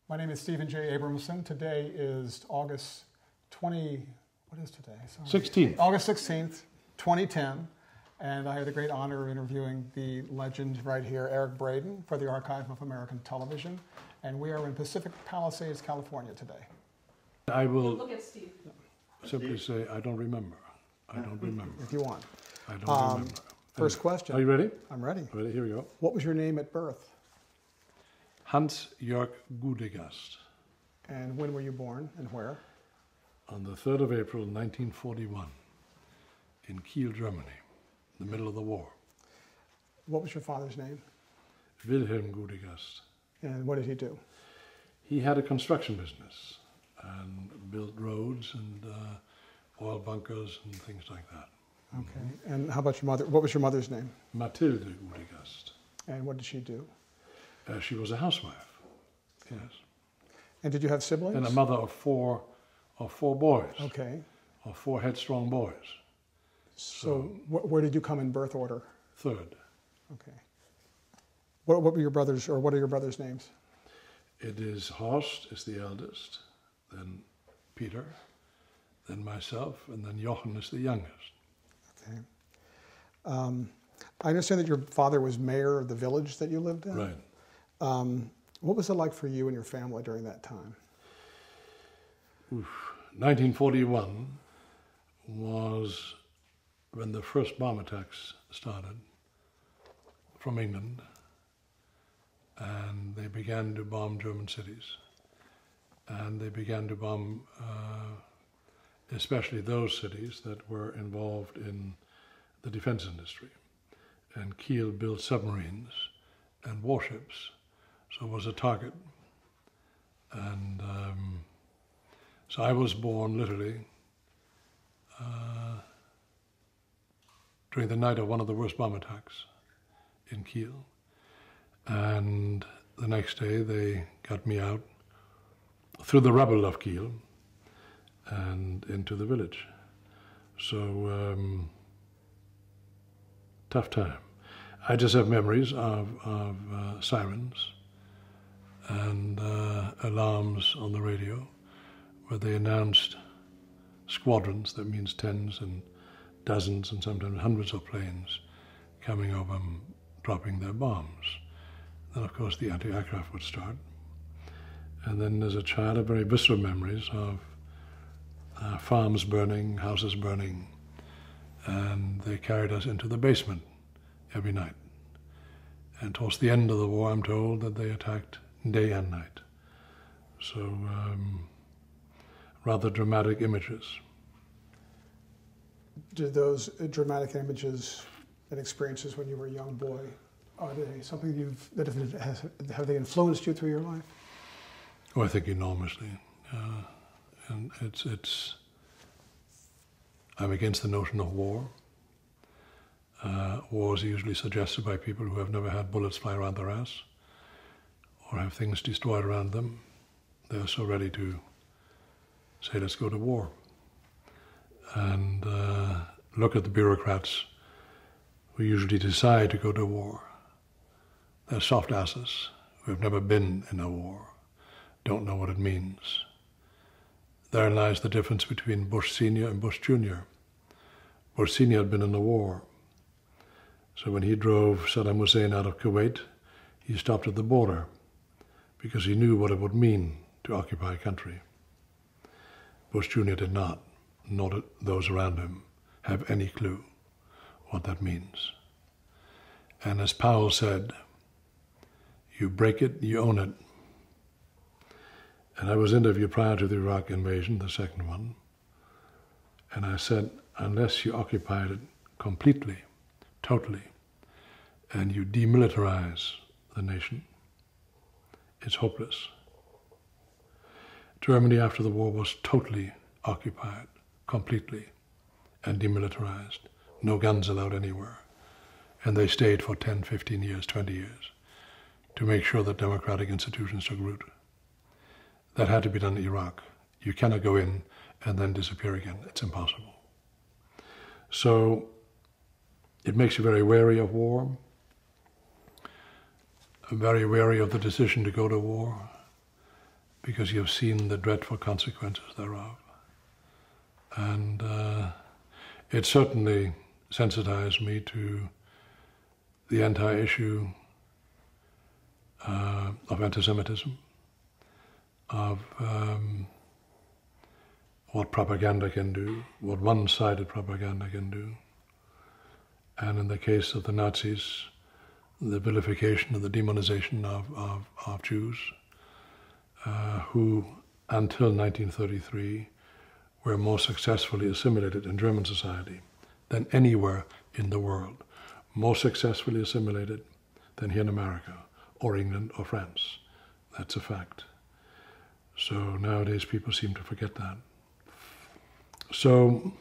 My name is Stephen J. Abramson. Today is August 20, what is today? Sorry. 16th. August 16th, 2010. And I had the great honor of interviewing the legend right here, Eric Braeden, for the Archive of American Television. And we are in Pacific Palisades, California today. I will Look at Steve. simply say, I don't remember. I don't remember. If you want. I don't remember. First question. Are you ready? I'm ready. Ready, here we go. What was your name at birth? Hans-Jörg Gudegast. And when were you born and where? On the 3rd of April, 1941, in Kiel, Germany, in the middle of the war. What was your father's name? Wilhelm Gudegast. And what did he do? He had a construction business and built roads and oil bunkers and things like that. Okay. And how about your mother? What was your mother's name? Mathilde Gudegast. And what did she do? She was a housewife, yes. And did you have siblings? And a mother of four boys. Okay. Of four headstrong boys. So where did you come in birth order? Third. Okay. What were your brothers, or what are your brothers' names? It is Horst is the eldest, then Peter, then myself, and then Jochen is the youngest. Okay. I understand that your father was mayor of the village that you lived in. Right. What was it like for you and your family during that time? 1941 was when the first bomb attacks started from England, and they began to bomb German cities. And they began to bomb especially those cities that were involved in the defense industry. And Kiel built submarines and warships, so it was a target. And so I was born literally during the night of one of the worst bomb attacks in Kiel. And the next day they got me out through the rubble of Kiel and into the village. So tough time. I just have memories of sirens and alarms on the radio where they announced squadrons, that means tens and dozens and sometimes hundreds of planes coming over and dropping their bombs. Then of course the anti-aircraft would start. And then as a child I have very visceral memories of farms burning, houses burning, and they carried us into the basement every night. And towards the end of the war, I'm told that they attacked day and night. So rather dramatic images. Did those dramatic images and experiences when you were a young boy, are they something have they influenced you through your life? Oh, I think enormously. And I'm against the notion of war. Wars are usually suggested by people who have never had bullets fly around their ass or have things destroyed around them. They're so ready to say, let's go to war. And look at the bureaucrats who usually decide to go to war. They're soft asses who have never been in a war, don't know what it means. Therein lies the difference between Bush Sr. and Bush Jr. Bush Sr. had been in the war. So when he drove Saddam Hussein out of Kuwait, he stopped at the border because he knew what it would mean to occupy a country. Bush Jr. did not, nor did those around him have any clue what that means. And as Powell said, you break it, you own it. And I was interviewed prior to the Iraq invasion, the second one, and I said, unless you occupy it completely, totally, and you demilitarize the nation, it's hopeless. Germany after the war was totally occupied, completely, and demilitarized. No guns allowed anywhere. And they stayed for 10, 15 years, 20 years, to make sure that democratic institutions took root. That had to be done in Iraq. You cannot go in and then disappear again. It's impossible. So it makes you very wary of war, very wary of the decision to go to war, because you have seen the dreadful consequences thereof. And it certainly sensitized me to the entire issue of anti-Semitism, of what propaganda can do, what one-sided propaganda can do. And in the case of the Nazis, the vilification and the demonization of Jews, who until 1933 were more successfully assimilated in German society than anywhere in the world, more successfully assimilated than here in America or England or France. That's a fact. So nowadays people seem to forget that. So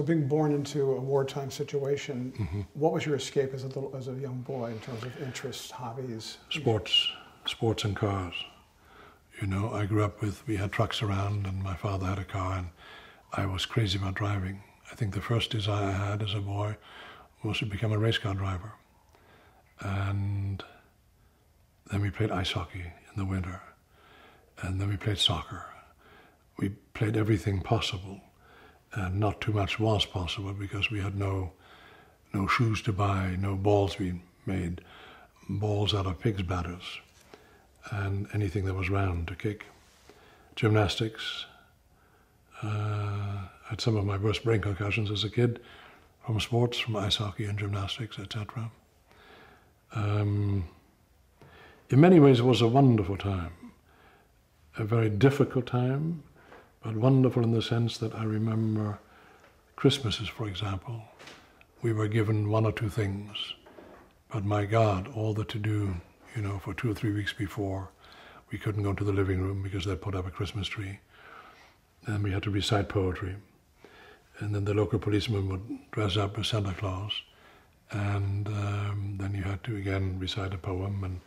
being born into a wartime situation, what was your escape as a young boy in terms of interests, hobbies? Sports and cars. You know, I grew up we had trucks around, and my father had a car, and I was crazy about driving. I think the first desire I had as a boy was to become a race car driver. And then we played ice hockey in the winter, and then we played soccer. We played everything possible, and not too much was possible because we had no shoes to buy, no balls. We made balls out of pigs' bladders and anything that was round to kick. Gymnastics. I had some of my worst brain concussions as a kid from sports, from ice hockey and gymnastics, etc. In many ways it was a wonderful time, a very difficult time, but wonderful in the sense that I remember Christmases, for example. We were given one or two things, but my God, all the to-do, you know, for 2 or 3 weeks before, we couldn't go to the living room because they put up a Christmas tree. And we had to recite poetry. And then the local policeman would dress up as Santa Claus. And then you had to again recite a poem, and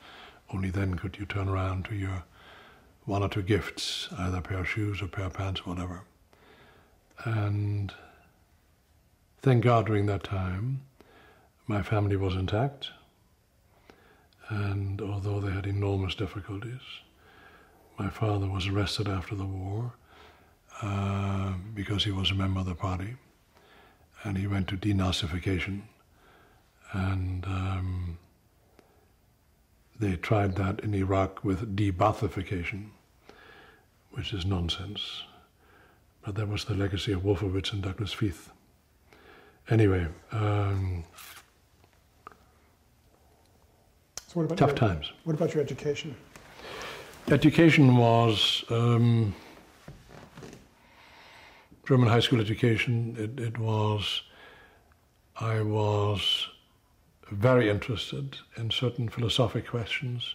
only then could you turn around to your 1 or 2 gifts, either a pair of shoes or a pair of pants, whatever. And thank God during that time, my family was intact. And although they had enormous difficulties, my father was arrested after the war because he was a member of the party, and he went to denazification, and they tried that in Iraq with de-Baathification, which is nonsense. But that was the legacy of Wolfowitz and Douglas Feith. Anyway, So what about tough times. What about your education? Education was German high school education. I was very interested in certain philosophic questions.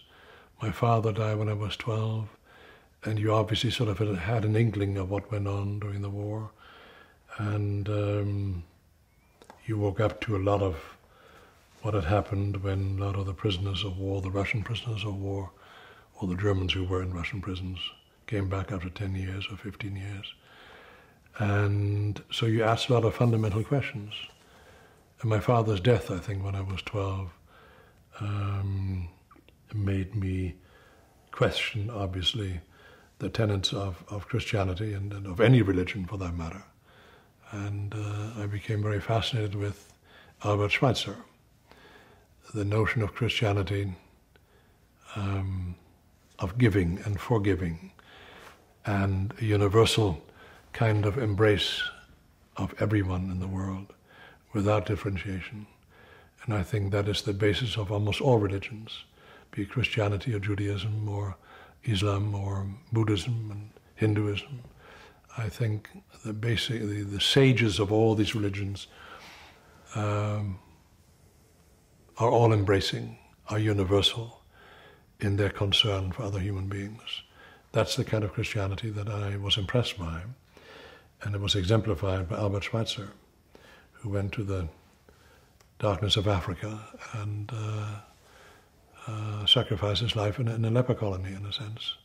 My father died when I was 12, and you obviously sort of had an inkling of what went on during the war. And you woke up to a lot of what had happened when a lot of the prisoners of war, the Russian prisoners of war, or the Germans who were in Russian prisons, came back after 10 years or 15 years. And so you asked a lot of fundamental questions. And my father's death, I think, when I was 12, made me question, obviously, the tenets of Christianity and of any religion, for that matter. And I became very fascinated with Albert Schweitzer, the notion of Christianity, of giving and forgiving, and a universal kind of embrace of everyone in the world without differentiation. And I think that is the basis of almost all religions, be it Christianity or Judaism or Islam or Buddhism and Hinduism. I think the sages of all these religions are all embracing, are universal in their concern for other human beings. That's the kind of Christianity that I was impressed by, and it was exemplified by Albert Schweitzer, who went to the darkness of Africa and sacrificed his life in a leper colony, in a sense.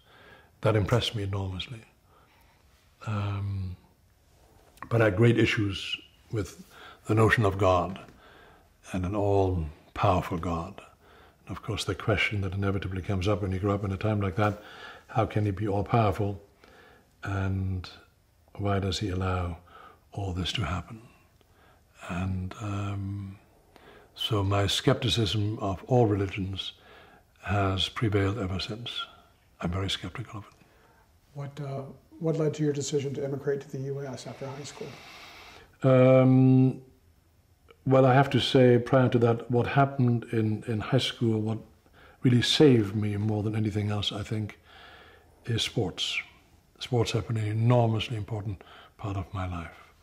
That impressed me enormously. But I had great issues with the notion of God and an all-powerful God. And of course, the question that inevitably comes up when you grow up in a time like that, how can he be all-powerful, and why does he allow all this to happen? And so my skepticism of all religions has prevailed ever since. I'm very skeptical of it. What led to your decision to immigrate to the U.S. after high school? Well, I have to say, prior to that, what happened in high school, what really saved me more than anything else, I think, is sports. Sports have been an enormously important part of my life.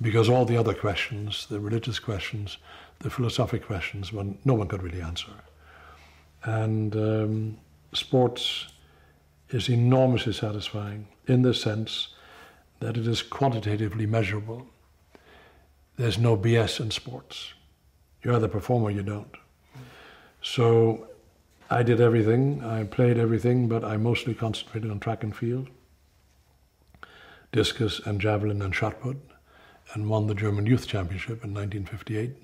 Because all the other questions, the religious questions, the philosophic questions, no one could really answer. And sports is enormously satisfying in the sense that it is quantitatively measurable. There's no BS in sports. You're either a performer or you don't. So I did everything, I played everything, but I mostly concentrated on track and field, discus and javelin and shot put, and won the German Youth Championship in 1958.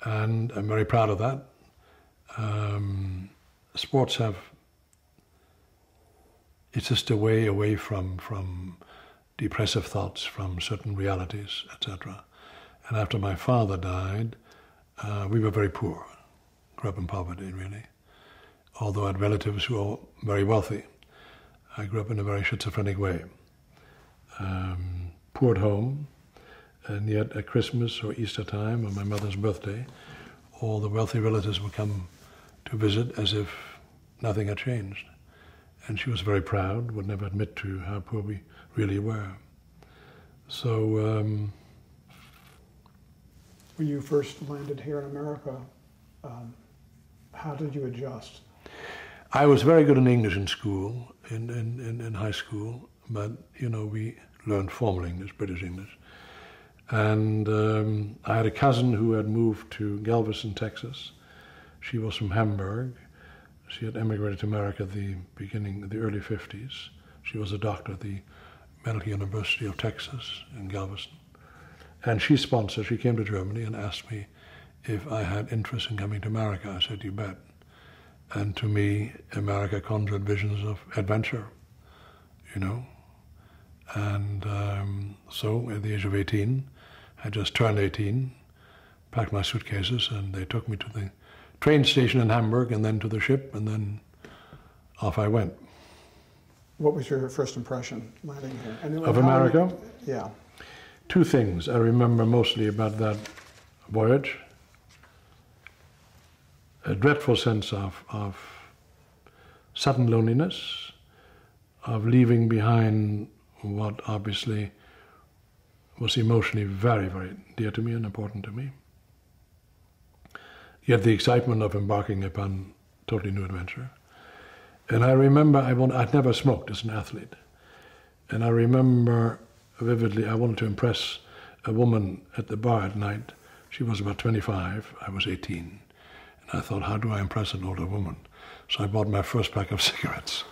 And I'm very proud of that. Sports it's just a way away from depressive thoughts, from certain realities, etc. And after my father died, we were very poor, grew up in poverty, really. Although I had relatives who were very wealthy, I grew up in a very schizophrenic way. Poor at home, and yet at Christmas or Easter time or my mother's birthday, all the wealthy relatives would come to visit as if nothing had changed. And she was very proud, would never admit to how poor we really were. So when you first landed here in America, how did you adjust? I was very good in English in school, in high school, but we learned formal English, British English. And I had a cousin who had moved to Galveston, Texas. She was from Hamburg. She had emigrated to America at the early 50s. She was a doctor at the Medical University of Texas in Galveston. And she came to Germany and asked me if I had interest in coming to America. I said, you bet. And to me, America conjured visions of adventure, And so at the age of 18, I just turned 18, packed my suitcases, and they took me to the train station in Hamburg and then to the ship, and then off I went. What was your first impression landing here? Of America? Yeah. Two things I remember mostly about that voyage. A dreadful sense of sudden loneliness, of leaving behind what obviously was emotionally very, very dear to me and important to me. Yet the excitement of embarking upon totally new adventure. And I remember I'd never smoked as an athlete. And I remember vividly I wanted to impress a woman at the bar at night. She was about 25, I was 18. And I thought, how do I impress an older woman? So I bought my first pack of cigarettes.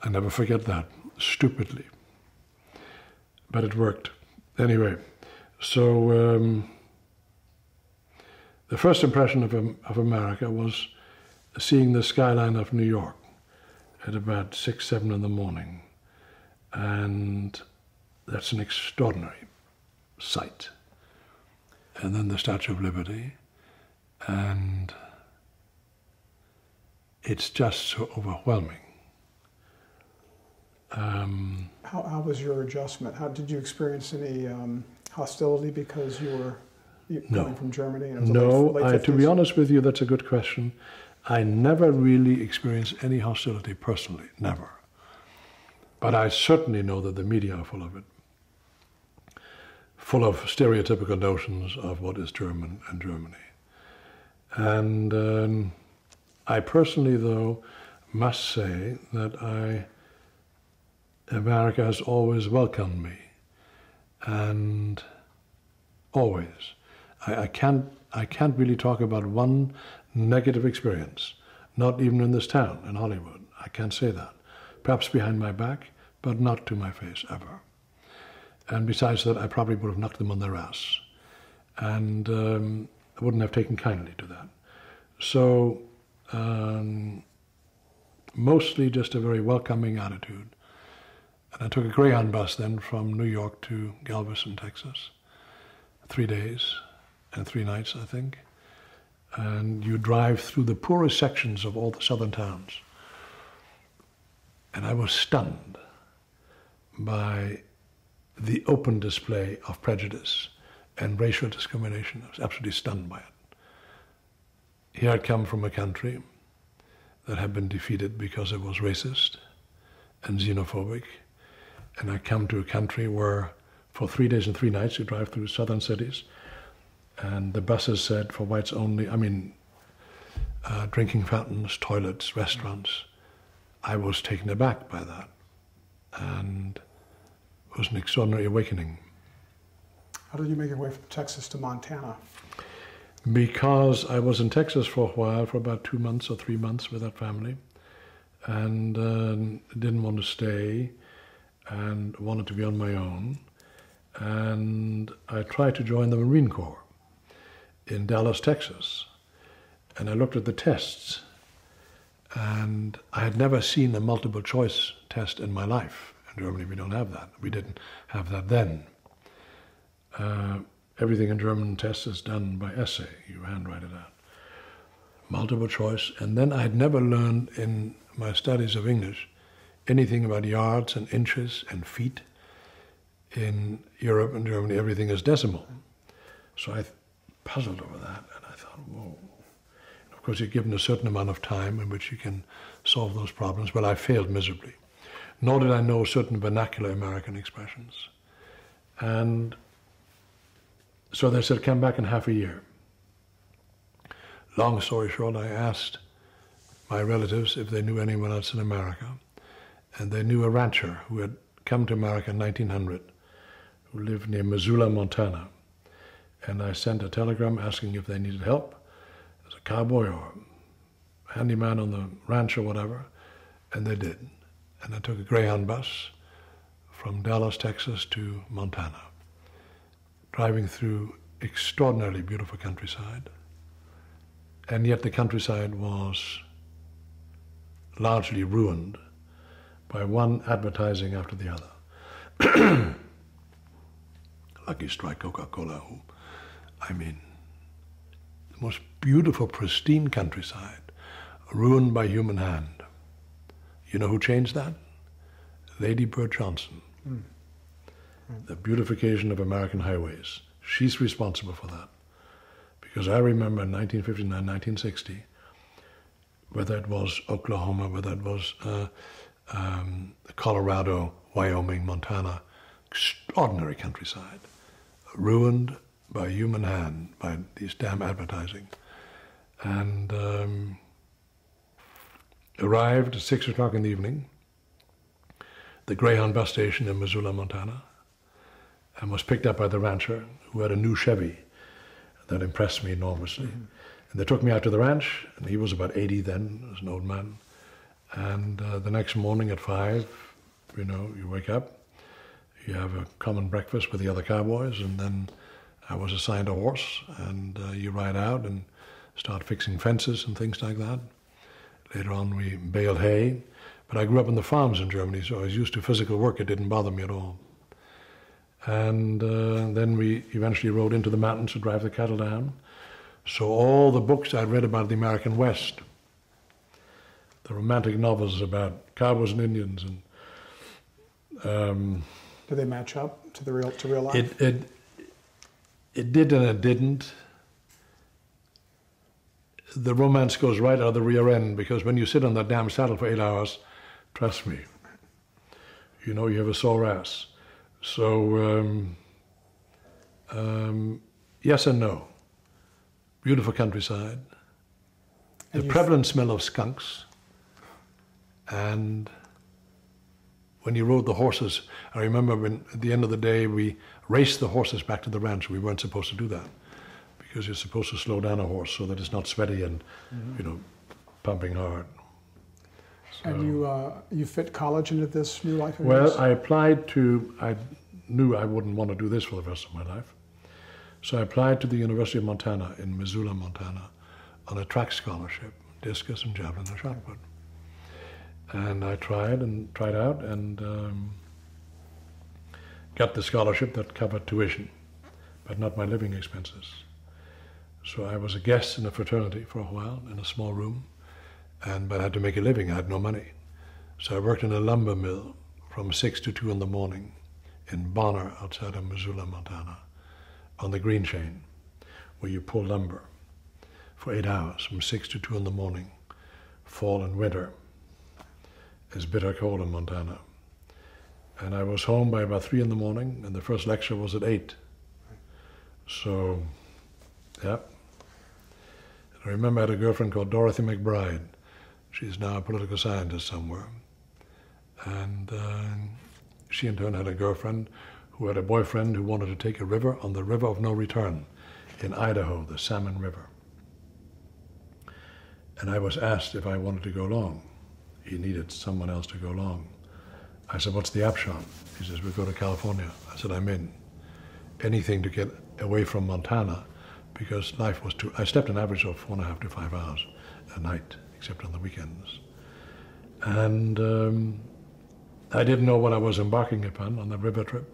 I never forget that, stupidly. But it worked. Anyway, so the first impression of America was seeing the skyline of New York at about 6, 7 in the morning. And that's an extraordinary sight. And then the Statue of Liberty. And it's just so overwhelming. How was your adjustment? How did you experience any hostility because you were coming from Germany? And it was late to be honest with you, that's a good question. I never really experienced any hostility personally, never. But I certainly know that the media are full of it, full of stereotypical notions of what is German and Germany. And I personally, though, must say that America has always welcomed me, and always. I can't really talk about one negative experience, not even in this town, in Hollywood. I can't say that. Perhaps behind my back, but not to my face, ever. And besides that, I probably would have knocked them on their ass. And I wouldn't have taken kindly to that. So mostly just a very welcoming attitude. And I took a Greyhound bus then from New York to Galveston, Texas. 3 days and 3 nights, I think. And you drive through the poorest sections of all the southern towns. And I was stunned by the open display of prejudice and racial discrimination. I was absolutely stunned by it. Here I'd come from a country that had been defeated because it was racist and xenophobic. And I come to a country where for 3 days and 3 nights you drive through southern cities, and the buses said for whites only, drinking fountains, toilets, restaurants. I was taken aback by that, and it was an extraordinary awakening. How did you make your way from Texas to Montana? Because I was in Texas for a while, for about 2 months or 3 months with that family, and didn't want to stay and wanted to be on my own. And I tried to join the Marine Corps in Dallas, Texas. And I looked at the tests, and I had never seen a multiple choice test in my life. In Germany, we don't have that. We didn't have that then. Everything in German tests is done by essay. You handwrite it out. Multiple choice. And then I had never learned in my studies of English anything about yards and inches and feet. In Europe and Germany, everything is decimal. So I puzzled over that, and I thought, whoa. And of course, you're given a certain amount of time in which you can solve those problems, but I failed miserably. Nor did I know certain vernacular American expressions. And so they said, come back in half a year. Long story short, I asked my relatives if they knew anyone else in America, and they knew a rancher who had come to America in 1900, who lived near Missoula, Montana. And I sent a telegram asking if they needed help as a cowboy or handyman on the ranch or whatever, and they did. And I took a Greyhound bus from Dallas, Texas to Montana, driving through extraordinarily beautiful countryside. And yet the countryside was largely ruined by one advertising after the other. Lucky Strike Coca-Cola, the most beautiful, pristine countryside, ruined by human hand. You know who changed that? Lady Bird Johnson. The beautification of American highways. She's responsible for that. Because I remember in 1959, 1960, whether it was Oklahoma, whether it was Colorado, Wyoming, Montana, extraordinary countryside, ruined by human hand, by these damn advertising. And arrived at 6 o'clock in the evening, the Greyhound bus station in Missoula, Montana, and was picked up by the rancher who had a new Chevy that impressed me enormously. Mm-hmm. And they took me out to the ranch, and he was about 80 then, he was an old man. And the next morning at 5, you wake up, you have a common breakfast with the other cowboys, and then I was assigned a horse, and you ride out and start fixing fences and things like that. Later on we baled hay, but I grew up in the farms in Germany, so I was used to physical work. It didn't bother me at all. And then we eventually rode into the mountains to drive the cattle down. So all the books I read about the American West, the romantic novels about cowboys and Indians, and do they match up to real life? It did and it didn't. The romance goes right out of the rear end, because when you sit on that damn saddle for 8 hours, trust me, you have a sore ass. So yes and no. Beautiful countryside, the prevalent smell of skunks, and when you rode the horses, I remember when at the end of the day we raced the horses back to the ranch. We weren't supposed to do that, because you're supposed to slow down a horse so that it's not sweaty and pumping hard. So, and you fit college into this new life? Well, I knew I wouldn't want to do this for the rest of my life. So I applied to the University of Montana in Missoula, Montana, on a track scholarship, discus and javelin and shot put. And I tried out and got the scholarship that covered tuition, but not my living expenses. So I was a guest in a fraternity for a while in a small room, but I had to make a living. I had no money. So I worked in a lumber mill from 6 to 2 in the morning in Bonner outside of Missoula, Montana, on the green chain, where you pull lumber for 8 hours from 6 to 2 in the morning, fall and winter. It's bitter cold in Montana. And I was home by about 3 in the morning, and the first lecture was at 8. So, yeah. I remember I had a girlfriend called Dorothy McBride. She's now a political scientist somewhere. And she in turn had a girlfriend who had a boyfriend who wanted to take a river on the River of No Return in Idaho, the Salmon River. And I was asked if I wanted to go along. He needed someone else to go along. I said, what's the upshot? He says, we'll go to California. I said, I'm in. Anything to get away from Montana, because life was too... I slept an average of 4.5 to 5 hours a night, except on the weekends. And I didn't know what I was embarking upon on the river trip.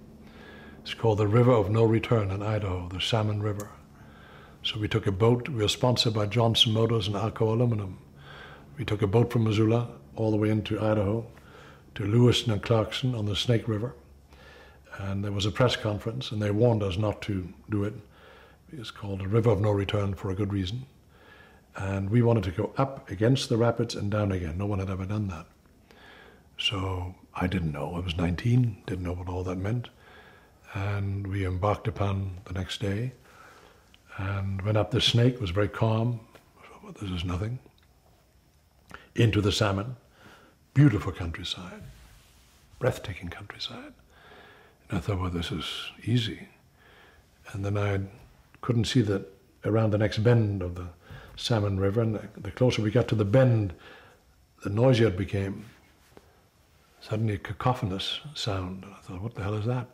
It's called the River of No Return in Idaho, the Salmon River. So we took a boat. We were sponsored by Johnson Motors and Alcoa Aluminum. We took a boat from Missoula all the way into Idaho to Lewiston and Clarkson on the Snake River. And there was a press conference, and they warned us not to do it. It's called the River of No Return for a good reason. And we wanted to go up against the rapids and down again. No one had ever done that. So I didn't know. I was 19, didn't know what all that meant. And we embarked upon the next day and went up the Snake. It was very calm. I thought, this is nothing. Into the Salmon. Beautiful countryside. Breathtaking countryside. And I thought, well, this is easy. And then I couldn't see that around the next bend of the Salmon River, and the closer we got to the bend, the noisier it became. Suddenly a cacophonous sound. I thought, what the hell is that?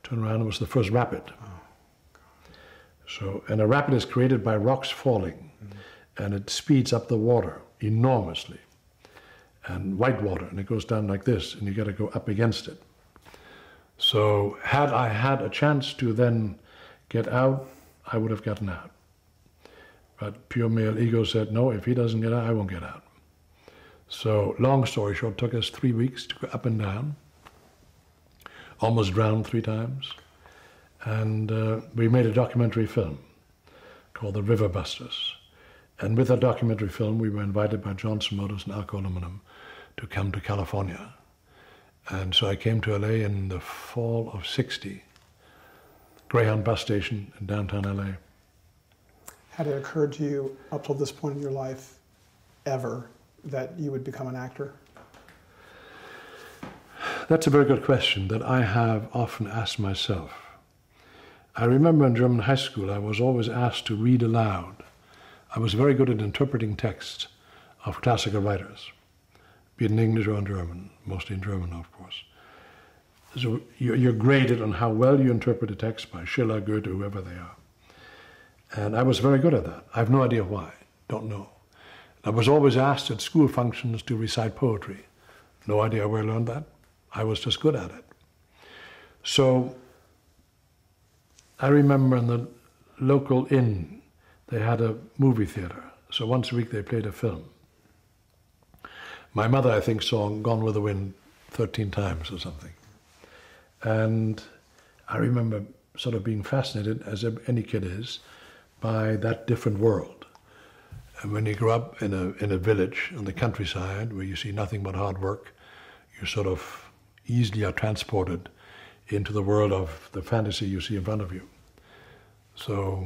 Turned around, it was the first rapid. So, and a rapid is created by rocks falling, and it speeds up the water enormously. And white water, and it goes down like this, and you got to go up against it. So had I had a chance to then get out, I would have gotten out. But pure male ego said, no, if he doesn't get out, I won't get out. So long story short, it took us 3 weeks to go up and down, almost drowned 3 times. And we made a documentary film called The River Busters. And with that documentary film, we were invited by Johnson Motors and Alcoa Aluminum to come to California. And so I came to LA in the fall of '60, Greyhound bus station in downtown LA. Had it occurred to you up till this point in your life ever that you would become an actor? That's a very good question that I have often asked myself. I remember in German high school, I was always asked to read aloud. I was very good at interpreting texts of classical writers, be it in English or in German, mostly in German, of course. So you're graded on how well you interpret a text by Schiller, Goethe, whoever they are. And I was very good at that. I have no idea why, don't know. I was always asked at school functions to recite poetry. No idea where I learned that. I was just good at it. So I remember in the local inn, they had a movie theater. So once a week they played a film. My mother, I think, saw Gone with the Wind 13 times or something. And I remember sort of being fascinated, as any kid is, by that different world. And when you grow up in a village in the countryside where you see nothing but hard work, you sort of easily are transported into the world of the fantasy you see in front of you. So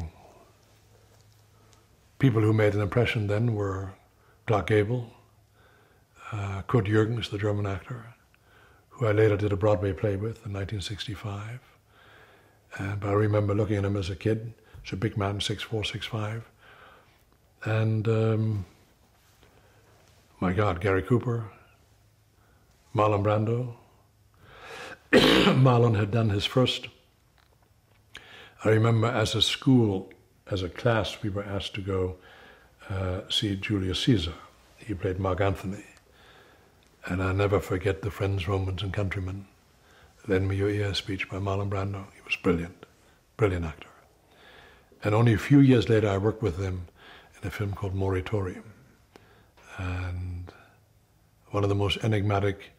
people who made an impression then were Clark Gable, Kurt Jürgens, the German actor, who I later did a Broadway play with in 1965. And I remember looking at him as a kid. He's a big man, 6'4", 6'5". And my God, Gary Cooper, Marlon Brando. Marlon had done his first. I remember as a school, as a class, we were asked to go see Julius Caesar. He played Mark Antony. And I'll never forget the Friends, Romans and Countrymen, Lend Me Your Ear speech by Marlon Brando. He was brilliant, brilliant actor. And only a few years later I worked with him in a film called Moratorium. And one of the most enigmatic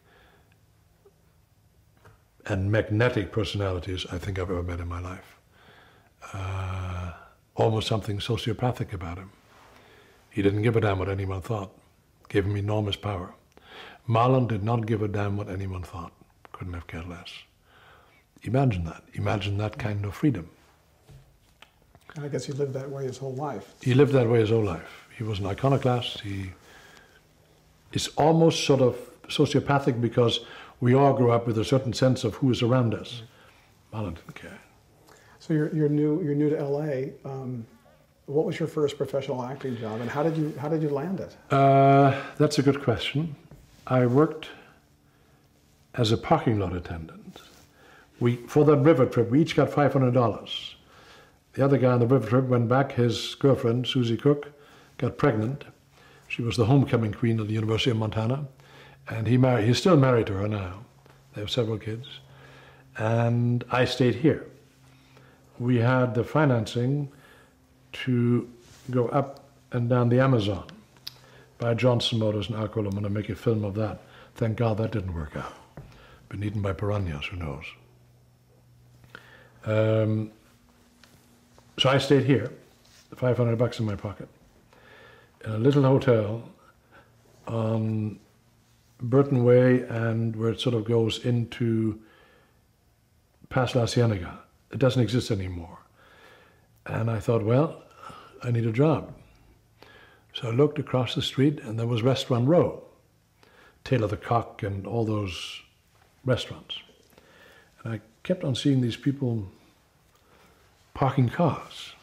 and magnetic personalities I think I've ever met in my life. Almost something sociopathic about him. He didn't give a damn what anyone thought. Gave him enormous power. Marlon did not give a damn what anyone thought. Couldn't have cared less. Imagine that. Imagine that kind of freedom. And I guess he lived that way his whole life. He lived that way his whole life. He was an iconoclast. He is almost sort of sociopathic because we all grow up with a certain sense of who is around us. Marlon didn't care. So you're new to LA. What was your first professional acting job, and how did you land it? That's a good question. I worked as a parking lot attendant. For that river trip, we each got $500. The other guy on the river trip went back. His girlfriend, Susie Cook, got pregnant. She was the homecoming queen of the University of Montana, and he's still married to her now. They have several kids, and I stayed here. We had the financing to go up and down the Amazon, buy Johnson Motors and Al Aluminum and make a film of that. Thank God that didn't work out. Been eaten by piranhas, who knows. So I stayed here, $500 in my pocket, in a little hotel on Burton Way, and where it sort of goes into past La Cienega. It doesn't exist anymore. And I thought, well, I need a job. So I looked across the street, and there was Restaurant Row, Tail of the Cock and all those restaurants. And I kept on seeing these people parking cars,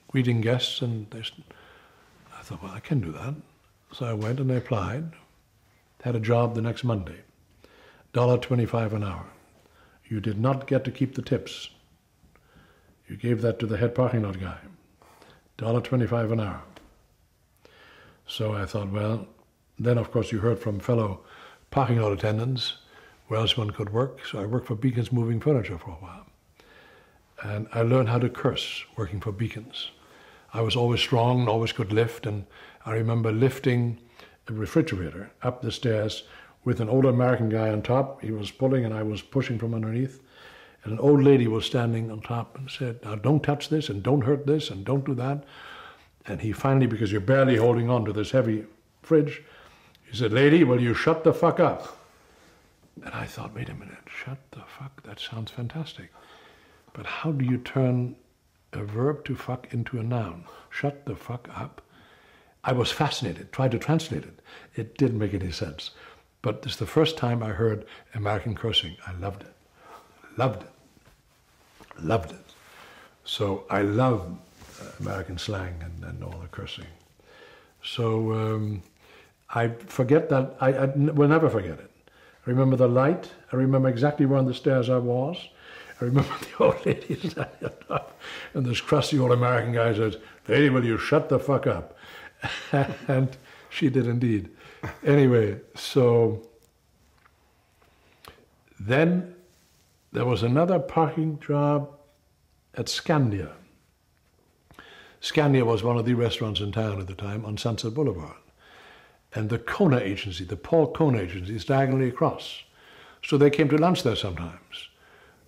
greeting guests, and I thought, well, I can do that. So I went and I applied, had a job the next Monday, $1.25 an hour. You did not get to keep the tips. You gave that to the head parking lot guy, $1.25 an hour. So I thought, well, then of course you heard from fellow parking lot attendants where else one could work. So I worked for Beacon's Moving Furniture for a while. And I learned how to curse working for Beacon's. I was always strong and always could lift, and I remember lifting a refrigerator up the stairs with an older American guy on top. He was pulling and I was pushing from underneath. And an old lady was standing on top and said, now don't touch this and don't hurt this and don't do that. And he finally, because you're barely holding on to this heavy fridge, he said, lady, will you shut the fuck up? And I thought, wait a minute, shut the fuck, that sounds fantastic. But how do you turn a verb to fuck into a noun? Shut the fuck up. I was fascinated, tried to translate it. It didn't make any sense. But this is the first time I heard American cursing. I loved it. Loved it. Loved it. So I love American slang and all the cursing. So I forget that. I will never forget it. I remember the light. I remember exactly where on the stairs I was. I remember the old lady standing on top, and this crusty old American guy says, lady, will you shut the fuck up? And she did indeed. Anyway, so then there was another parking job at Scandia. Scandia was one of the restaurants in town at the time on Sunset Boulevard. And the Kona agency, the Paul Kona agency, is diagonally across. So they came to lunch there sometimes.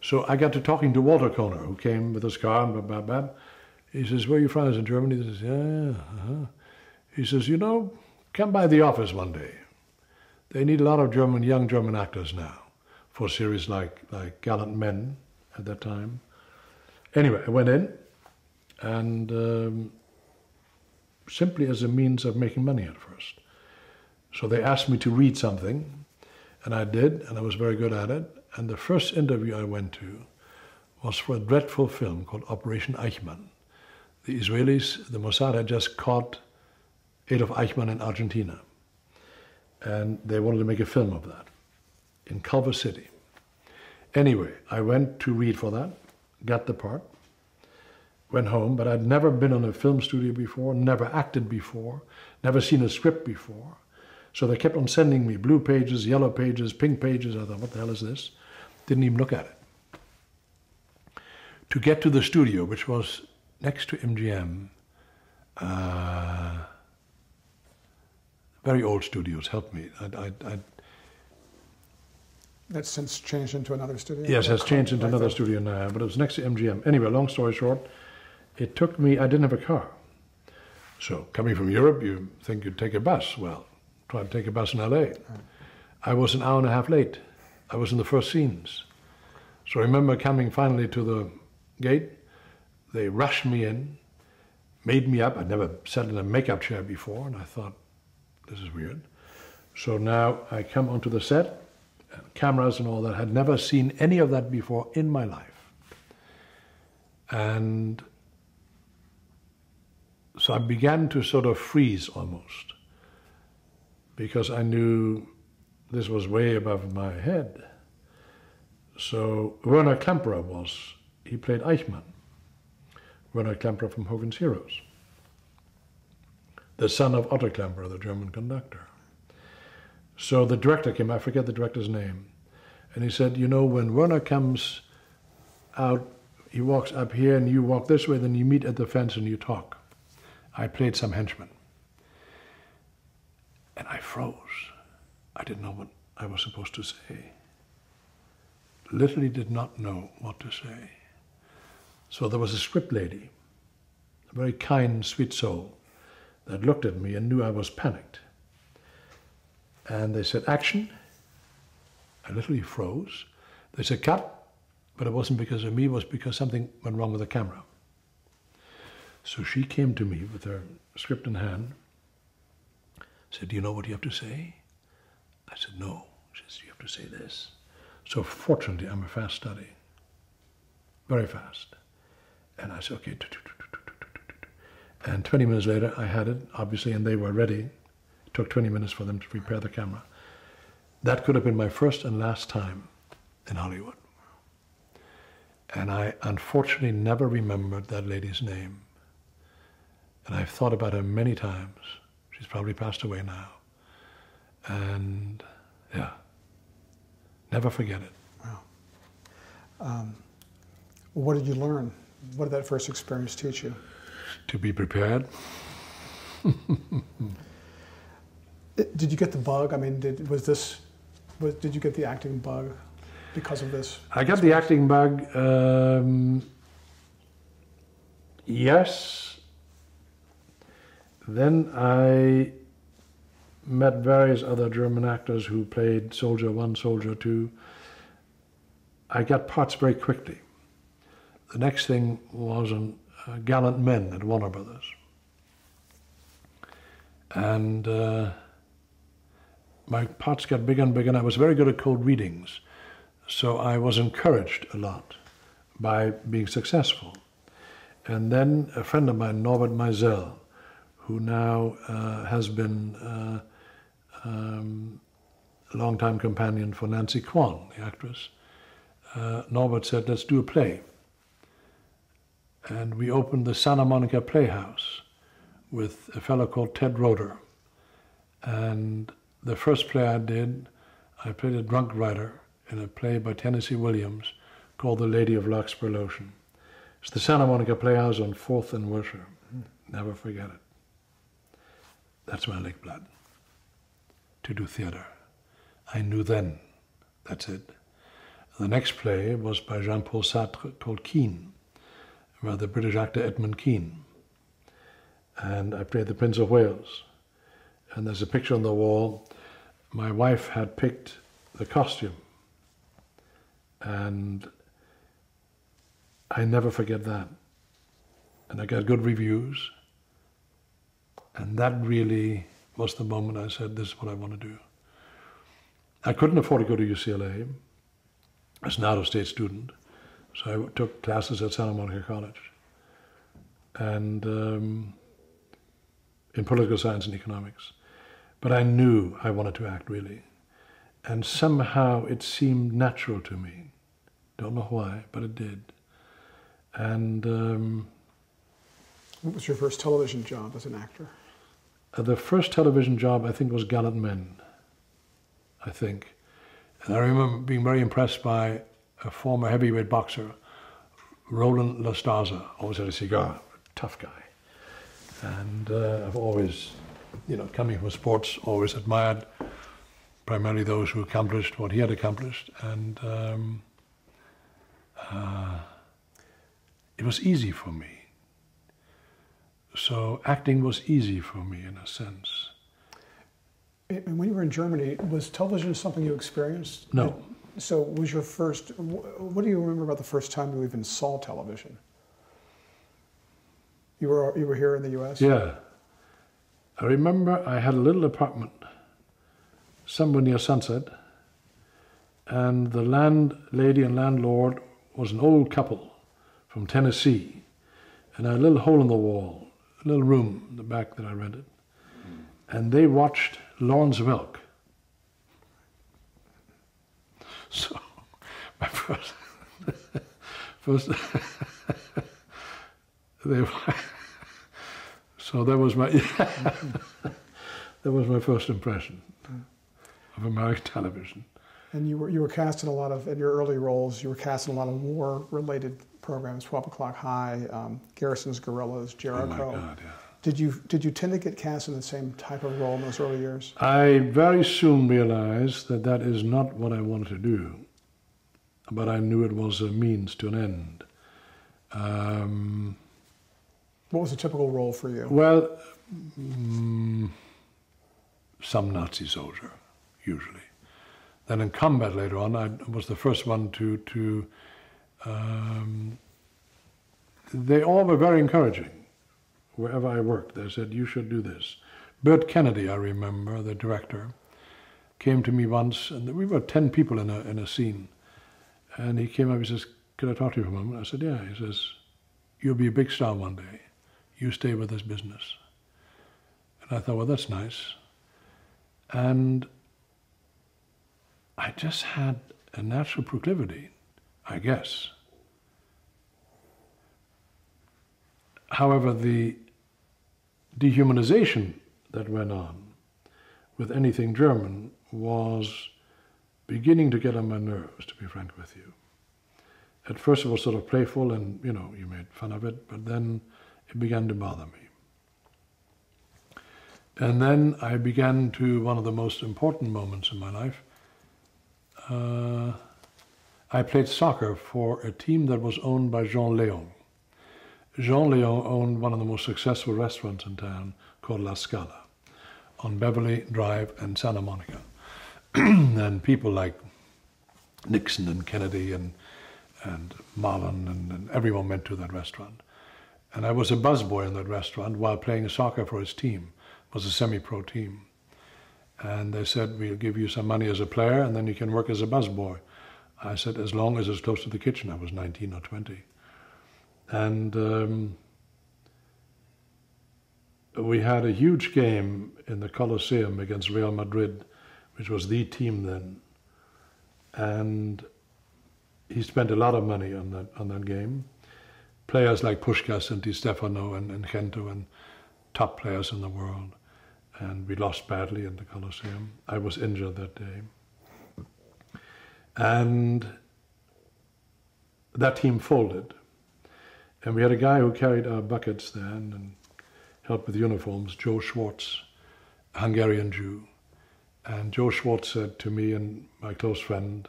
So I got to talking to Walter Kona, who came with his car, and blah, blah, blah. He says, where are you from? He's in Germany. He says, yeah. He says, you know, come by the office one day. They need a lot of young German actors now for series like Gallant Men at that time. Anyway, I went in, and simply as a means of making money at first. So they asked me to read something, and I did, and I was very good at it. And the first interview I went to was for a dreadful film called Operation Eichmann. The Israelis, the Mossad, had just caught Adolf Eichmann in Argentina. And they wanted to make a film of that in Culver City. Anyway, I went to read for that, got the part, went home, but I'd never been on a film studio before, never acted before, never seen a script before. So they kept on sending me blue pages, yellow pages, pink pages. I thought, what the hell is this? Didn't even look at it. To get to the studio, which was next to MGM, very old studios helped me. That's since changed into another studio? Yes, has changed into another studio now, but it was next to MGM. Anyway, long story short, it took me, I didn't have a car. So coming from Europe, you think you'd take a bus. Well, try to take a bus in LA. I was an hour and a half late. I was in the first scenes. So I remember coming finally to the gate. They rushed me in, made me up. I'd never sat in a makeup chair before, and I thought, this is weird. So now I come onto the set, and cameras and all that. I had never seen any of that before in my life. And so I began to sort of freeze almost, because I knew this was way above my head. So Werner Klemperer he played Eichmann. Werner Klemperer from Hogan's Heroes. The son of Otto Klemperer, the German conductor. So the director came, I forget the director's name, and he said, you know, when Werner comes out, he walks up here and you walk this way, then you meet at the fence and you talk. I played some henchman. And I froze. I didn't know what I was supposed to say. Literally did not know what to say. So there was a script lady, a very kind, sweet soul, that looked at me and knew I was panicked. And they said, action. I literally froze. They said, cut. But it wasn't because of me, it was because something went wrong with the camera. So she came to me with her script in hand, said, do you know what you have to say? I said, no. She said, you have to say this. So fortunately, I'm a fast study, very fast. And I said, okay. And 20 minutes later, I had it, obviously, and they were ready. It took 20 minutes for them to prepare the camera. That could have been my first and last time in Hollywood. And I unfortunately never remembered that lady's name. And I've thought about her many times. She's probably passed away now. And yeah, never forget it. Wow. What did you learn? What did that first experience teach you? To be prepared. Did you get the bug? I mean, did you get the acting bug because of this? I got the acting bug, yes. Then I met various other German actors who played Soldier 1, Soldier 2. I got parts very quickly. The next thing was on Gallant Men at Warner Brothers. And my parts got bigger and bigger, and I was very good at cold readings. So I was encouraged a lot by being successful. And then a friend of mine, Norbert Meisel, who now has been a longtime companion for Nancy Kwan, the actress, Norbert said, let's do a play. And we opened the Santa Monica Playhouse with a fellow called Ted Roeder. And the first play I did, I played a drunk writer in a play by Tennessee Williams called The Lady of Larkspur Lotion. It's the Santa Monica Playhouse on 4th and Wilshire. Never forget it. That's my lifeblood, to do theater. I knew then, that's it. The next play was by Jean-Paul Sartre called Keane, by the British actor Edmund Keane. And I played the Prince of Wales. And there's a picture on the wall. My wife had picked the costume. And I never forget that. And I got good reviews. And that really was the moment I said, this is what I want to do. I couldn't afford to go to UCLA as an out-of-state student. So I took classes at Santa Monica College. And in political science and economics. But I knew I wanted to act, really. And somehow it seemed natural to me. Don't know why, but it did. And what was your first television job as an actor? The first television job, I think, was Gallant Men, I think. And I remember being very impressed by a former heavyweight boxer, Roland Lastaza, always had a cigar, tough guy. And I've always, coming from sports, always admired primarily those who accomplished what he had accomplished. And it was easy for me. So acting was easy for me in a sense. And when you were in Germany, was television something you experienced? No. So was your first, what do you remember about the first time you even saw television? You were here in the US? Yeah. I remember I had a little apartment somewhere near Sunset, and the landlady and landlord was an old couple from Tennessee, and I had a little hole in the wall, a little room in the back that I rented, and they watched Lawrence Welk. So my first so that was my that was my first impression of American television. And you were cast in a lot of, in your early roles, you were cast in a lot of war-related programs, 12 O'Clock High, Garrison's Guerrillas, Jericho. Oh my God, yeah. Did you tend to get cast in the same type of role in those early years? I very soon realized that that is not what I wanted to do, but I knew it was a means to an end. What was a typical role for you? Well, some Nazi soldier, usually. Then in combat later on, I was the first one to they all were very encouraging. Wherever I worked, they said, you should do this. Burt Kennedy, I remember, the director, came to me once, and we were 10 people in a scene. And he came up, he says, can I talk to you for a moment? I said, yeah. He says, you'll be a big star one day. You stay with this business. And I thought, well, that's nice. And I just had a natural proclivity, I guess. However, the dehumanization that went on with anything German was beginning to get on my nerves, to be frank with you. At first it was sort of playful and, you made fun of it, but then it began to bother me. And then I began to, one of the most important moments in my life, I played soccer for a team that was owned by Jean Léon. Jean Léon owned one of the most successful restaurants in town called La Scala on Beverly Drive and Santa Monica. And people like Nixon and Kennedy and Marlon and everyone went to that restaurant. And I was a busboy in that restaurant while playing soccer for his team. It was a semi-pro team. And they said, we'll give you some money as a player and then you can work as a busboy. I said, as long as it's close to the kitchen. I was 19 or 20. And we had a huge game in the Coliseum against Real Madrid, which was the team then. And he spent a lot of money on that game. Players like Puskás and Di Stefano and Gento and top players in the world. And we lost badly in the Coliseum. I was injured that day. And that team folded. And we had a guy who carried our buckets then and helped with uniforms, Joe Schwartz, a Hungarian Jew. And Joe Schwartz said to me and my close friend,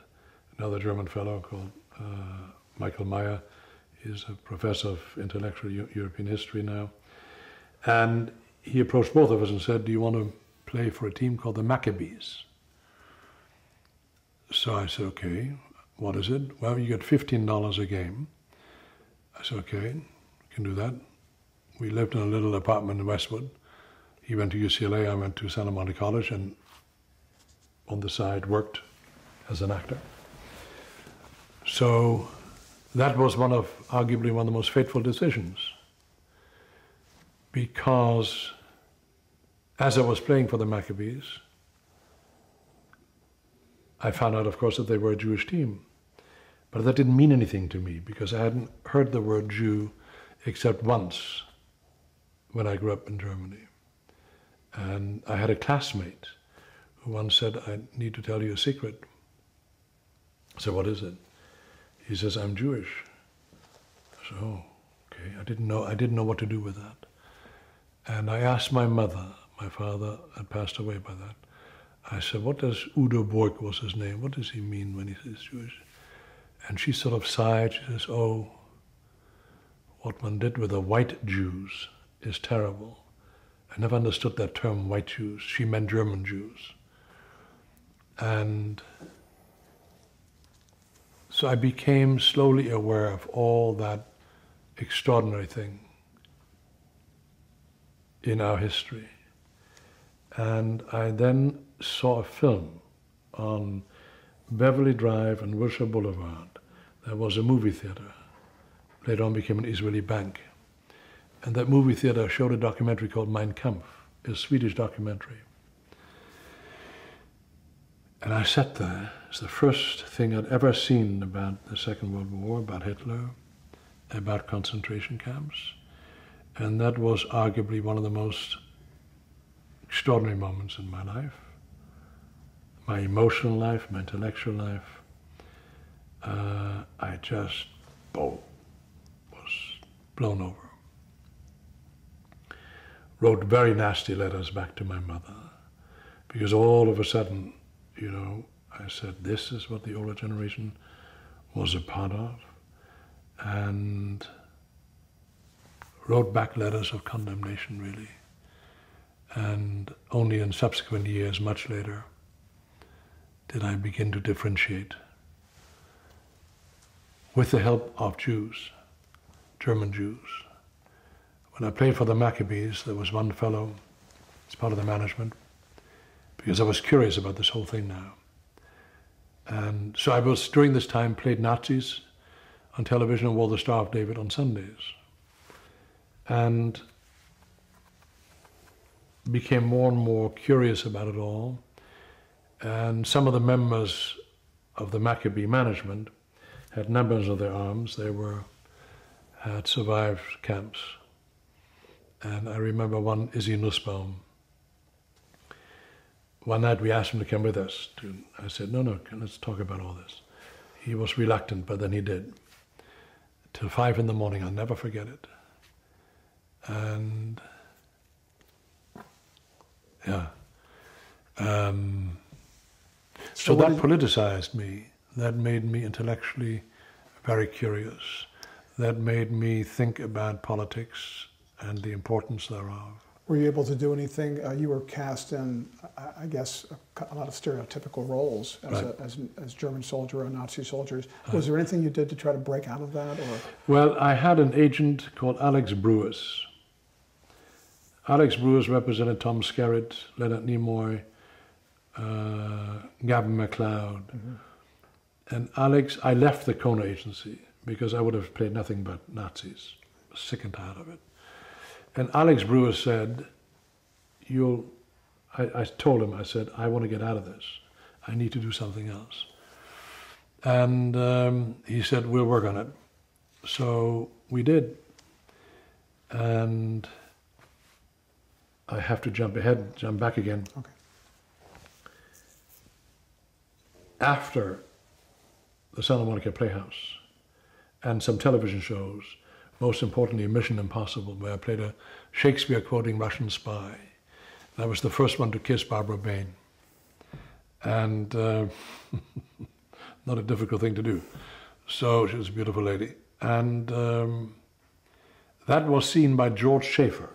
another German fellow called Michael Meyer, he's a professor of intellectual European history now. And he approached both of us and said, do you want to play for a team called the Maccabees? So I said, okay, what is it? Well, you get $15 a game. I said, okay, we can do that. We lived in a little apartment in Westwood. He went to UCLA, I went to Santa Monica College, and on the side worked as an actor. So that was arguably one of the most fateful decisions. Because as I was playing for the Maccabees, I found out, of course, that they were a Jewish team. But that didn't mean anything to me because I hadn't heard the word Jew except once when I grew up in Germany. And I had a classmate who once said, I need to tell you a secret. I said, what is it? He says, I'm Jewish. I said, oh, okay. I didn't know what to do with that. And I asked my mother, my father had passed away by that. I said, what does Udo Borg was his name? What does he mean when he says Jewish? And she sort of sighed. She says, oh, what one did with the white Jews is terrible. I never understood that term, white Jews. She meant German Jews. And so I became slowly aware of all that extraordinary thing in our history. And I then saw a film on Beverly Drive and Wilshire Boulevard. There was a movie theater. Later on became an Israeli bank. And that movie theater showed a documentary called Mein Kampf, a Swedish documentary. And I sat there. It's the first thing I'd ever seen about the Second World War, about Hitler, about concentration camps. And that was arguably one of the most extraordinary moments in my life, my emotional life, my intellectual life. I just was blown over. Wrote very nasty letters back to my mother, because all of a sudden, you know, I said, this is what the older generation was a part of, and wrote back letters of condemnation, really. And only in subsequent years, much later, did I begin to differentiate. With the help of Jews, German Jews. When I played for the Maccabees, there was one fellow, as part of the management, because I was curious about this whole thing now. And so I was, during this time, played Nazis on television and wore the Star of David on Sundays. And became more and more curious about it all. And some of the members of the Maccabee management had numbers on their arms. They had survived camps. And I remember one, Izzy Nussbaum. One night we asked him to come with us. I said, no, let's talk about all this. He was reluctant, but then he did. Till 5 in the morning, I'll never forget it. And yeah. So that politicized me. That made me intellectually very curious. That made me think about politics and the importance thereof. Were you able to do anything? You were cast in, I guess, a lot of stereotypical roles as German soldier or Nazi soldiers. Was there anything you did to try to break out of that? Or? Well, I had an agent called Alex Brewis. Alex Brewis represented Tom Skerritt, Leonard Nimoy, Gavin MacLeod. Mm-hmm. And Alex, I left the Kona agency because I would have played nothing but Nazis. I was sick and tired of it. And Alex Brewis said, I told him, I said, I want to get out of this. I need to do something else. And he said, we'll work on it. So we did. And I have to jump back again. Okay. After the Santa Monica Playhouse and some television shows, most importantly Mission Impossible, where I played a Shakespeare-quoting Russian spy. I was the first one to kiss Barbara Bain. And not a difficult thing to do. So she was a beautiful lady. And that was seen by George Schaefer.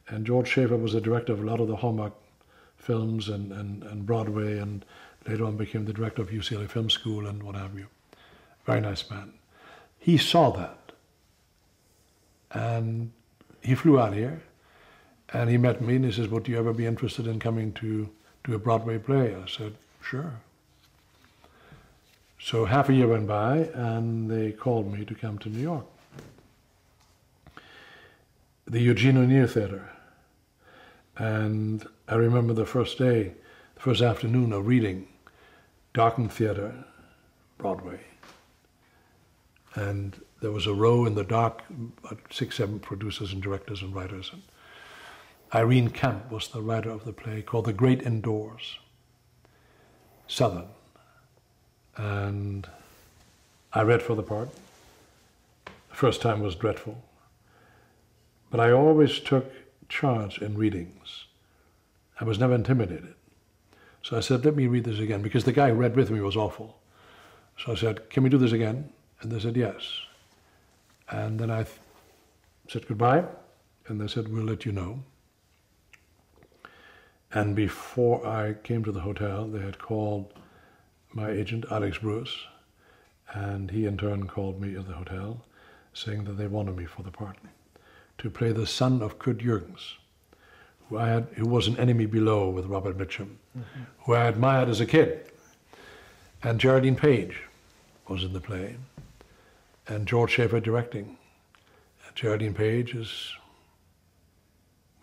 And George Schaefer was the director of a lot of the Hallmark films and Broadway, and later on became the director of UCLA Film School and what have you. Very nice man. He saw that. And he flew out here, and he met me, and he says, would you ever be interested in coming to do a Broadway play? I said, sure. So half a year went by, and they called me to come to New York. The Eugene O'Neill Theater. And I remember the first day, the first afternoon of reading, darkened theater, Broadway. And there was a row in the dark, about 6, 7 producers and directors and writers. Irene Camp was the writer of the play, called The Great Indoors, Southern. And I read for the part. The first time was dreadful. But I always took charge in readings. I was never intimidated. So I said, let me read this again, because the guy who read with me was awful. So I said, can we do this again? And they said, yes. And then I said goodbye, and they said, we'll let you know. And before I came to the hotel, they had called my agent, Alex Bruce, and he in turn called me at the hotel, saying that they wanted me for the part to play the son of Kurt Jürgens, who was an enemy below with Robert Mitchum, who I admired as a kid. And Geraldine Page was in the play, and George Schaefer directing. And Geraldine Page is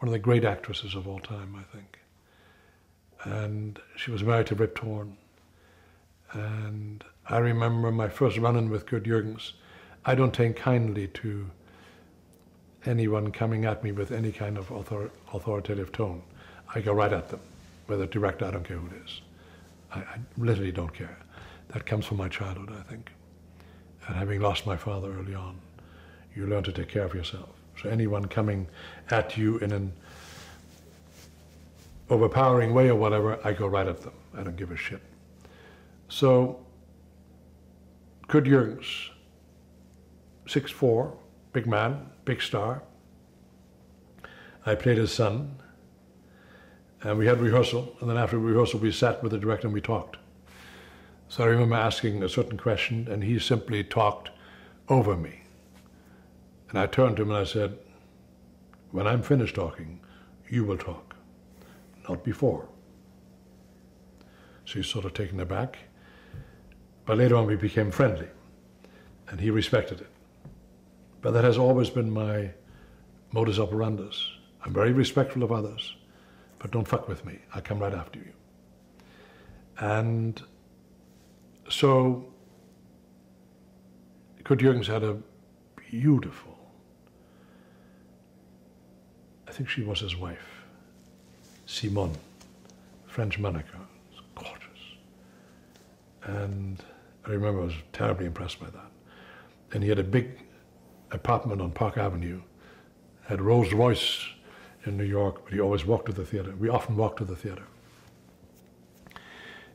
one of the great actresses of all time, I think. And she was married to Rip Torn. And I remember my first run-in with Kurt Jürgens. I don't take kindly to anyone coming at me with any kind of authoritative tone. I go right at them. Whether director, I don't care who it is. I literally don't care. That comes from my childhood, I think. And having lost my father early on, you learn to take care of yourself. So anyone coming at you in an overpowering way or whatever, I go right at them. I don't give a shit. So, Kurt Jürgens, 6'4", big man, big star. I played his son, and we had rehearsal, and then after rehearsal we sat with the director and we talked. So I remember asking a certain question, and he simply talked over me. And I turned to him and I said, when I'm finished talking, you will talk, not before. So he's sort of taken aback. But later on we became friendly, and he respected it. But that has always been my modus operandus. I'm very respectful of others, but don't fuck with me. I'll come right after you. And so Kurt Jürgens had a beautiful, I think she was his wife, Simone, French Monaco. It's gorgeous. And I remember I was terribly impressed by that. And he had a big apartment on Park Avenue, had Rolls Royce in New York, but he always walked to the theater. We often walked to the theater.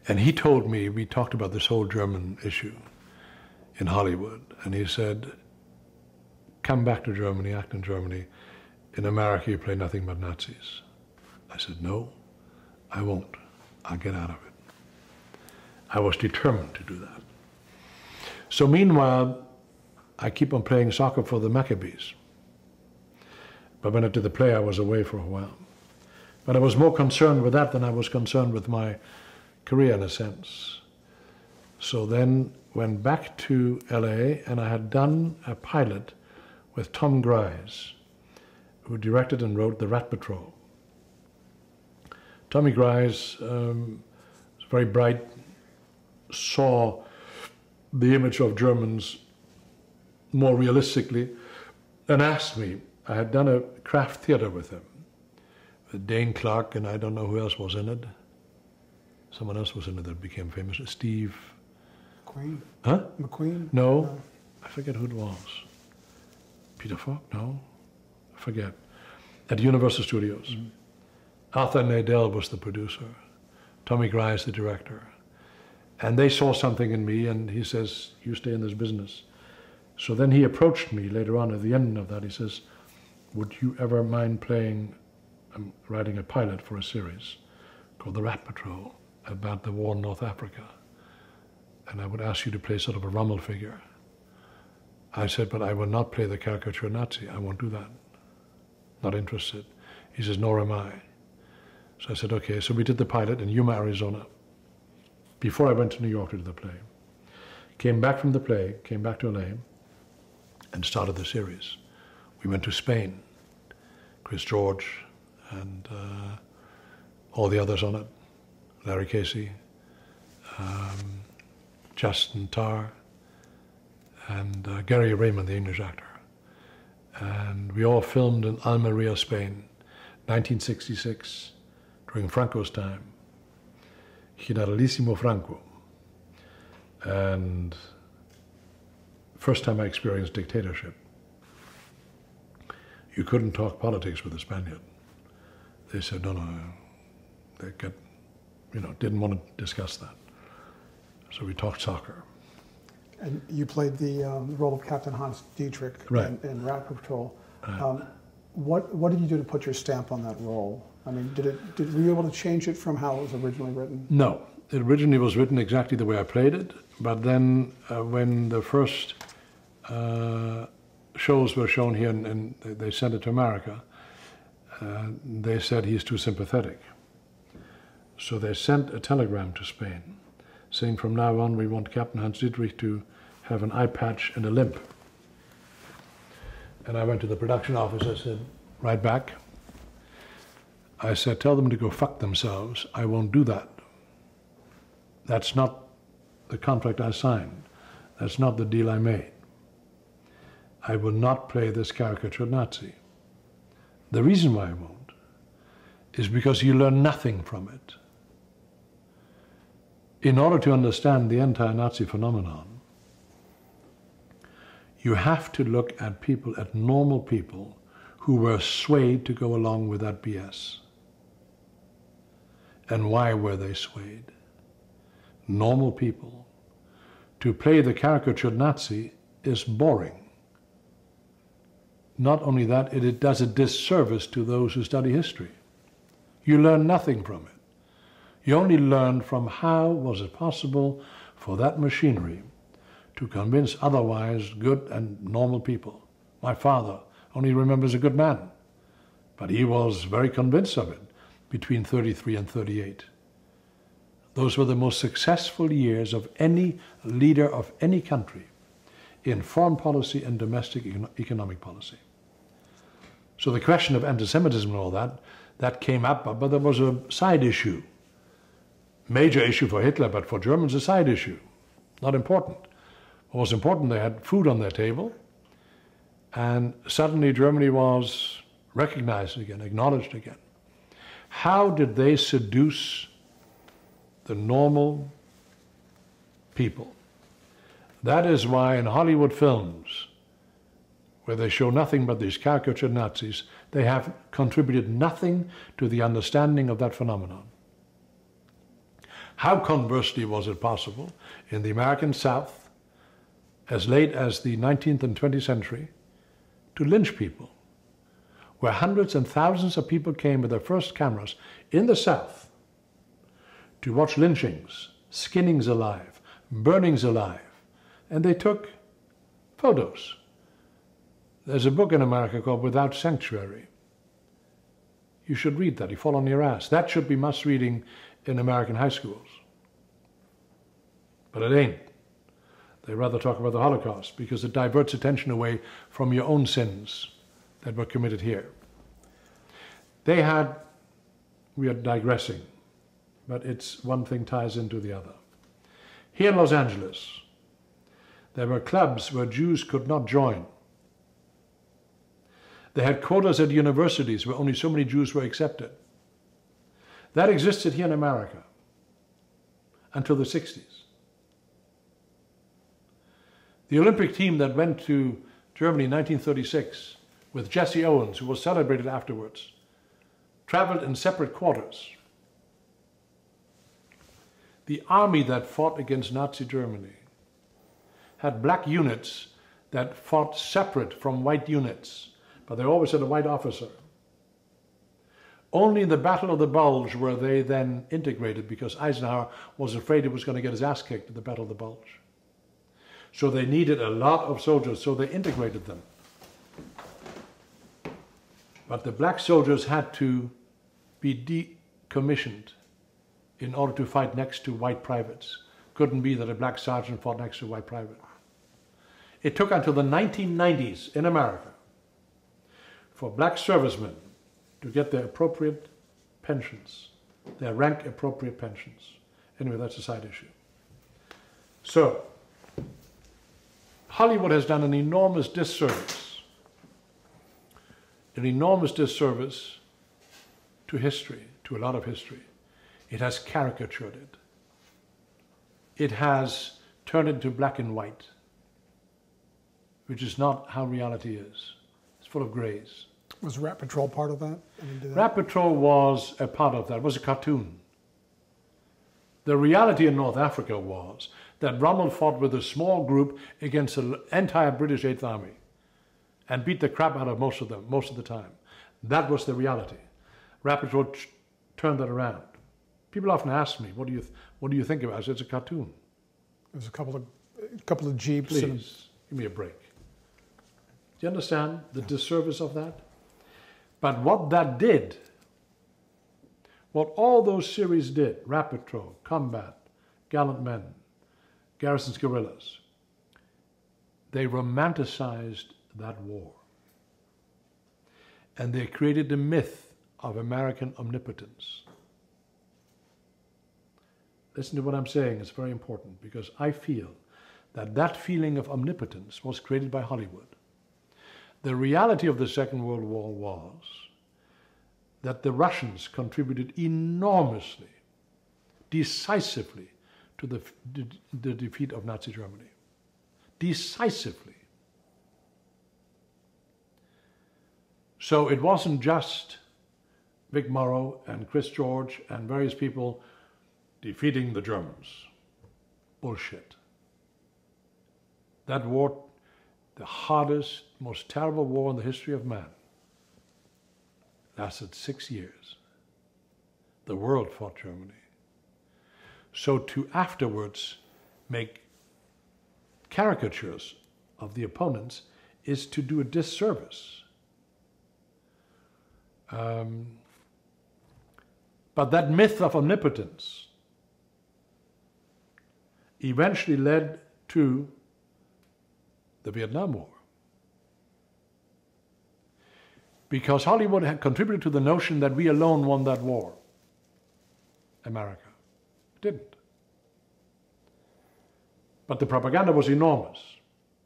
And he told me, we talked about this whole German issue in Hollywood, and he said, come back to Germany, act in Germany. In America, you play nothing but Nazis. I said, no, I won't. I'll get out of it. I was determined to do that. So meanwhile, I keep on playing soccer for the Maccabees. But when I did the play, I was away for a while. But I was more concerned with that than I was concerned with my career, in a sense. So then went back to LA, and I had done a pilot with Tom Grise, who directed and wrote The Rat Patrol. Tommy Grise was very bright, saw the image of Germans more realistically, and asked me. I had done a craft theater with him, with Dane Clark, and I don't know who else was in it. Someone else was in it that became famous. Steve. McQueen? Huh? McQueen? No. I forget who it was. Peter Falk? No. I forget. At Universal Studios. Mm-hmm. Arthur Nadell was the producer. Tommy Grise, the director. And they saw something in me, and he says, you stay in this business. So then he approached me later on at the end of that. He says, would you ever mind playing, writing a pilot for a series called The Rat Patrol about the war in North Africa? And I would ask you to play sort of a Rommel figure. I said, but I will not play the caricature Nazi. I won't do that. Not interested. He says, nor am I. So I said, okay. So we did the pilot in Yuma, Arizona, before I went to New York to do the play. Came back from the play, came back to LA, and started the series. We went to Spain, Chris George and all the others on it, Larry Casey, Justin Tarr, and Gary Raymond, the English actor. And we all filmed in Almeria, Spain, 1966, during Franco's time, Generalissimo Franco. And first time I experienced dictatorship. You couldn't talk politics with a Spaniard. They said, no, they didn't want to discuss that. So we talked soccer. And you played the role of Captain Hans Dietrich right. in Rat Patrol. Right. What did you do to put your stamp on that role? I mean, were you able to change it from how it was originally written? No, it originally was written exactly the way I played it, but then when the first shows were shown here and they sent it to America, they said he's too sympathetic. So they sent a telegram to Spain saying from now on we want Captain Hans Dietrich to have an eye patch and a limp. And I went to the production office, I said, right back. I said, tell them to go fuck themselves. I won't do that. That's not the contract I signed. That's not the deal I made. I will not play this caricatured Nazi. The reason why I won't is because you learn nothing from it. In order to understand the entire Nazi phenomenon, you have to look at people, at normal people, who were swayed to go along with that BS. And why were they swayed? Normal people. To play the caricatured Nazi is boring. Not only that, it does a disservice to those who study history. You learn nothing from it. You only learn from how was it possible for that machinery to convince otherwise good and normal people. My father only remembers a good man, but he was very convinced of it between 33 and 38. Those were the most successful years of any leader of any country in foreign policy and domestic economic policy. So the question of anti-Semitism and all that came up, but there was a side issue. Major issue for Hitler, but for Germans a side issue. Not important. What was important, they had food on their table, and suddenly Germany was recognized again, acknowledged again. How did they seduce the normal people? That is why in Hollywood films, where they show nothing but these caricatured Nazis, they have contributed nothing to the understanding of that phenomenon. How conversely was it possible in the American South, as late as the 19th and 20th century, to lynch people, where hundreds and thousands of people came with their first cameras in the South to watch lynchings, skinnings alive, burnings alive, and they took photos. There's a book in America called Without Sanctuary. You should read that, you fall on your ass. That should be must reading in American high schools. But it ain't. They rather talk about the Holocaust because it diverts attention away from your own sins that were committed here. We are digressing, but it's one thing ties into the other. Here in Los Angeles, there were clubs where Jews could not join. They had quotas at universities where only so many Jews were accepted. That existed here in America until the 60s. The Olympic team that went to Germany in 1936 with Jesse Owens, who was celebrated afterwards, traveled in separate quarters. The army that fought against Nazi Germany had black units that fought separate from white units, but they always had a white officer. Only in the Battle of the Bulge were they then integrated because Eisenhower was afraid he was going to get his ass kicked at the Battle of the Bulge. So they needed a lot of soldiers, so they integrated them. But the black soldiers had to be decommissioned in order to fight next to white privates. Couldn't be that a black sergeant fought next to a white private. It took until the 1990s in America for black servicemen to get their appropriate pensions, their rank appropriate pensions. Anyway, that's a side issue. So, Hollywood has done an enormous disservice to history, to a lot of history. It has caricatured it. It has turned it into black and white, which is not how reality is. It's full of grays. Was Rat Patrol part of that? Rat Patrol was a part of that. It was a cartoon. The reality in North Africa was that Rommel fought with a small group against the entire British Eighth Army and beat the crap out of most of them, most of the time. That was the reality. Rat Patrol turned that around. People often ask me, what do you think about it? I said, it's a cartoon. There's a couple of jeeps. Please, give me a break. Do you understand the disservice of that? But what that did, what all those series did, Rat Patrol, Combat, Gallant Men, Garrison's Guerrillas, they romanticized that war. And they created the myth of American omnipotence. Listen to what I'm saying, it's very important, because I feel that that feeling of omnipotence was created by Hollywood. The reality of the Second World War was that the Russians contributed enormously, decisively, to the defeat of Nazi Germany. Decisively. So it wasn't just Vic Morrow and Chris George and various people defeating the Germans. Bullshit. That war, the hardest, most terrible war in the history of man, lasted 6 years. The world fought Germany. So to afterwards make caricatures of the opponents is to do a disservice. But that myth of omnipotence eventually led to the Vietnam War. Because Hollywood had contributed to the notion that we alone won that war. America didn't. But the propaganda was enormous.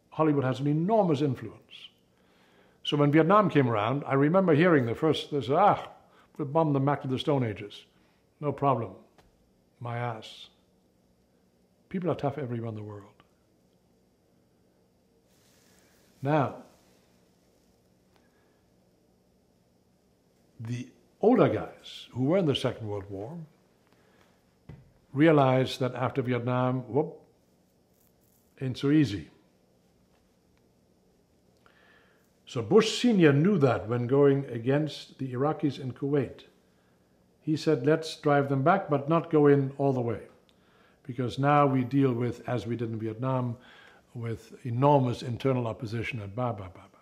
Hollywood has an enormous influence. So when Vietnam came around, I remember hearing they said, we'll bomb them back to the Stone Ages. No problem. My ass. People are tough everywhere in the world. Now, the older guys who were in the Second World War realized that after Vietnam, ain't so easy. So Bush Sr. knew that when going against the Iraqis in Kuwait. He said, let's drive them back, but not go in all the way. Because now we deal with, as we did in Vietnam, with enormous internal opposition and blah, blah, blah, blah.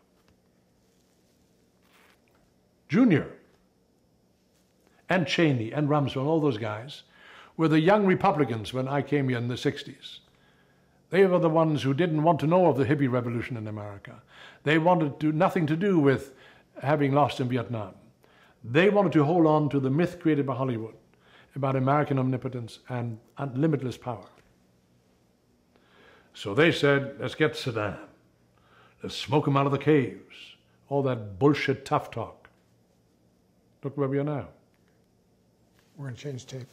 Junior and Cheney and Rumsfeld, all those guys, were the young Republicans when I came here in the 60s. They were the ones who didn't want to know of the hippie revolution in America. They wanted nothing to do with having lost in Vietnam. They wanted to hold on to the myth created by Hollywood about American omnipotence and limitless power. So they said, let's get Saddam. Let's smoke him out of the caves. All that bullshit tough talk. Look where we are now. We're going to change tape.